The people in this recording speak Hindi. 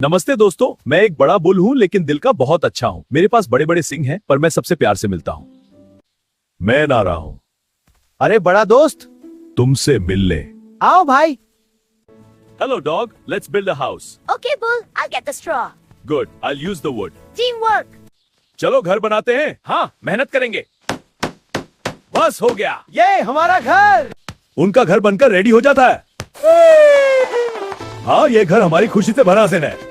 नमस्ते दोस्तों, मैं एक बड़ा बुल हूँ लेकिन दिल का बहुत अच्छा हूँ। मेरे पास बड़े बड़े सिंग हैं पर मैं सबसे प्यार से मिलता हूँ। मैं नारा हूँ। अरे बड़ा दोस्त, तुमसे मिलने। आओ भाई। Hello dog, let's build a house. Okay, Bull, I'll get the straw. Good, I use the wood. Teamwork. चलो घर बनाते हैं। हाँ, मेहनत करेंगे। बस हो गया। ये हमारा घर। उनका घर बनकर रेडी हो जाता है। हाँ, ये घर हमारी खुशी से भरा से है।